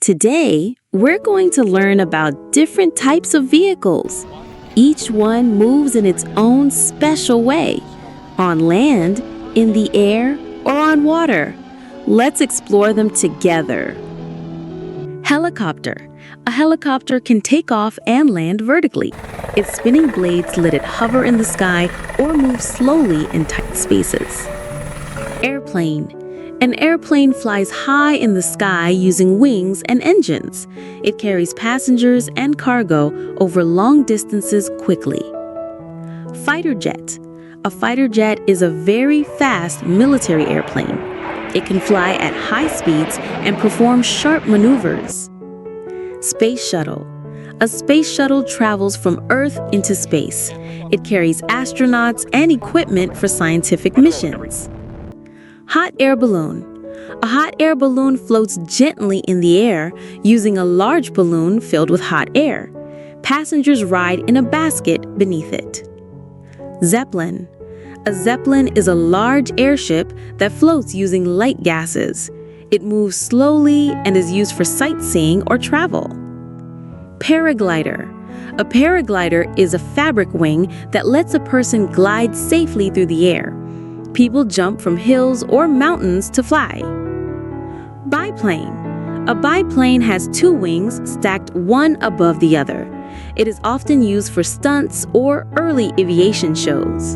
Today, we're going to learn about different types of vehicles. Each one moves in its own special way, on land, in the air, or on water. Let's explore them together. Helicopter. A helicopter can take off and land vertically. Its spinning blades let it hover in the sky or move slowly in tight spaces. Airplane. An airplane flies high in the sky using wings and engines. It carries passengers and cargo over long distances quickly. Fighter jet. A fighter jet is a very fast military airplane. It can fly at high speeds and perform sharp maneuvers. Space shuttle. A space shuttle travels from Earth into space. It carries astronauts and equipment for scientific missions. Hot air balloon. A hot air balloon floats gently in the air using a large balloon filled with hot air. Passengers ride in a basket beneath it. Zeppelin. A zeppelin is a large airship that floats using light gases. It moves slowly and is used for sightseeing or travel. Paraglider. A paraglider is a fabric wing that lets a person glide safely through the air. People jump from hills or mountains to fly. Biplane. A biplane has two wings stacked one above the other. It is often used for stunts or early aviation shows.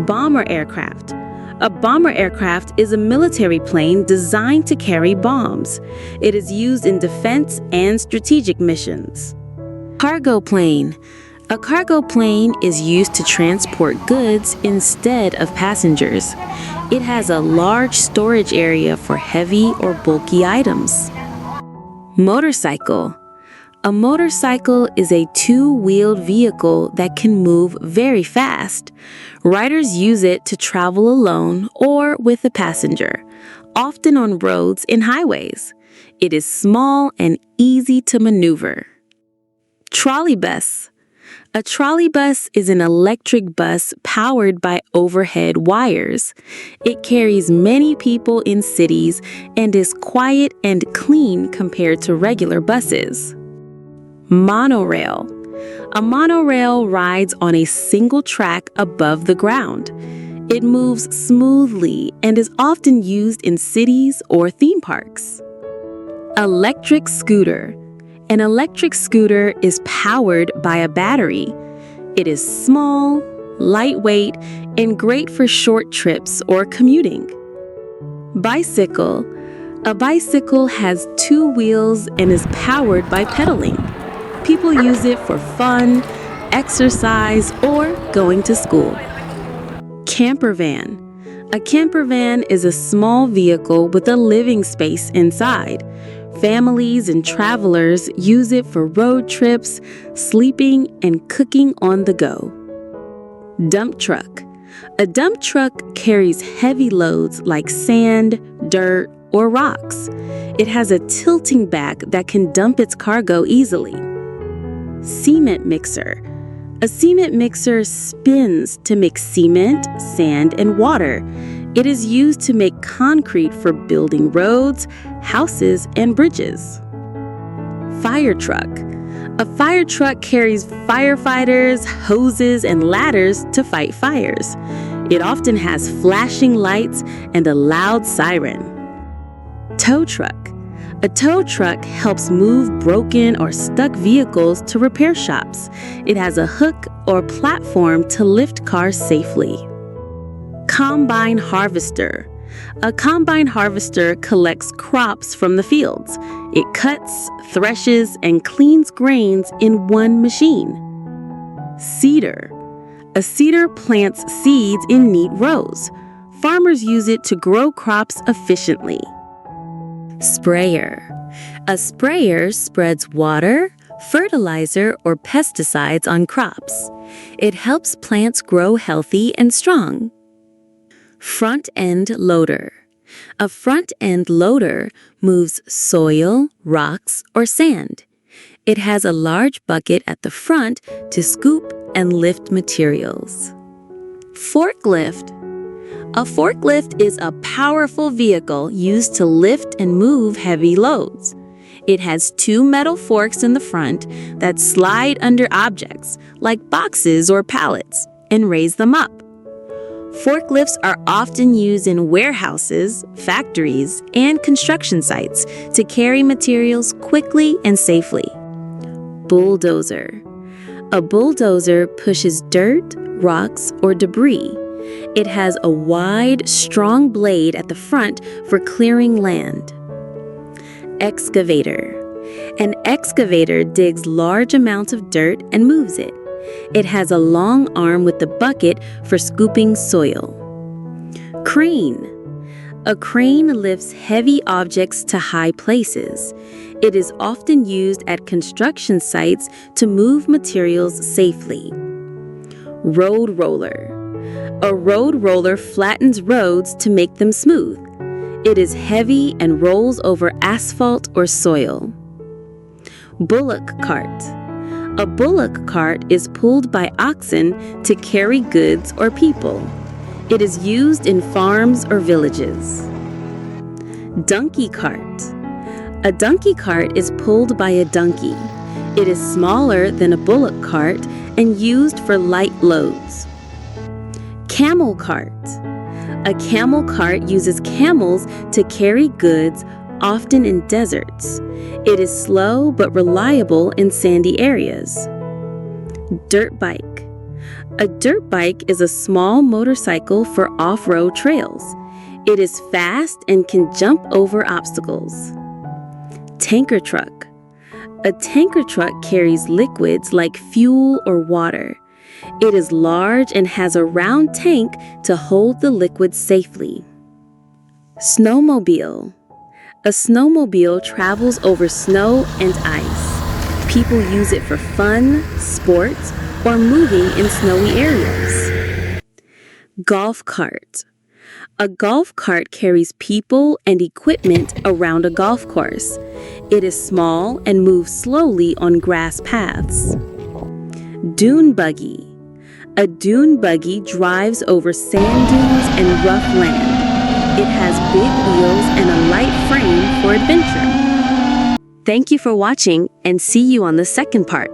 Bomber aircraft. A bomber aircraft is a military plane designed to carry bombs. It is used in defense and strategic missions. Cargo plane. A cargo plane is used to transport goods instead of passengers. It has a large storage area for heavy or bulky items. Motorcycle. A motorcycle is a two-wheeled vehicle that can move very fast. Riders use it to travel alone or with a passenger, often on roads and highways. It is small and easy to maneuver. Trolley bus. A trolley bus is an electric bus powered by overhead wires. It carries many people in cities and is quiet and clean compared to regular buses. Monorail. A monorail rides on a single track above the ground. It moves smoothly and is often used in cities or theme parks. Electric scooter. An electric scooter is powered by a battery. It is small, lightweight, and great for short trips or commuting. Bicycle. A bicycle has two wheels and is powered by pedaling. People use it for fun, exercise, or going to school. Camper van. A camper van is a small vehicle with a living space inside. Families and travelers use it for road trips, sleeping, and cooking on the go. Dump truck. A dump truck carries heavy loads like sand, dirt, or rocks. It has a tilting back that can dump its cargo easily. Cement mixer. A cement mixer spins to mix cement, sand, and water. It is used to make concrete for building roads, houses, and bridges. Fire truck. A fire truck carries firefighters, hoses, and ladders to fight fires. It often has flashing lights and a loud siren. Tow truck. A tow truck helps move broken or stuck vehicles to repair shops. It has a hook or platform to lift cars safely. Combine harvester. A combine harvester collects crops from the fields. It cuts, threshes, and cleans grains in one machine. Seeder. A seeder plants seeds in neat rows. Farmers use it to grow crops efficiently. Sprayer. A sprayer spreads water, fertilizer, or pesticides on crops. It helps plants grow healthy and strong. Front-end loader. A front-end loader moves soil, rocks, or sand. It has a large bucket at the front to scoop and lift materials. Forklift. A forklift is a powerful vehicle used to lift and move heavy loads. It has two metal forks in the front that slide under objects, like boxes or pallets, and raise them up. Forklifts are often used in warehouses, factories, and construction sites to carry materials quickly and safely. Bulldozer. A bulldozer pushes dirt, rocks, or debris. It has a wide, strong blade at the front for clearing land. Excavator. An excavator digs large amounts of dirt and moves it. It has a long arm with a bucket for scooping soil. Crane. A crane lifts heavy objects to high places. It is often used at construction sites to move materials safely. Road roller. A road roller flattens roads to make them smooth. It is heavy and rolls over asphalt or soil. Bullock cart. A bullock cart is pulled by oxen to carry goods or people. It is used in farms or villages. Donkey cart. A donkey cart is pulled by a donkey. It is smaller than a bullock cart and used for light loads. Camel cart. A camel cart uses camels to carry goods, often in deserts. It is slow but reliable in sandy areas. Dirt bike. A dirt bike is a small motorcycle for off-road trails. It is fast and can jump over obstacles. Tanker truck. A tanker truck carries liquids like fuel or water. It is large and has a round tank to hold the liquid safely. Snowmobile. A snowmobile travels over snow and ice. People use it for fun, sports, or moving in snowy areas. Golf cart. A golf cart carries people and equipment around a golf course. It is small and moves slowly on grass paths. Dune buggy. A dune buggy drives over sand dunes and rough land. It has big wheels and a light frame for adventure. Thank you for watching, and see you on the second part.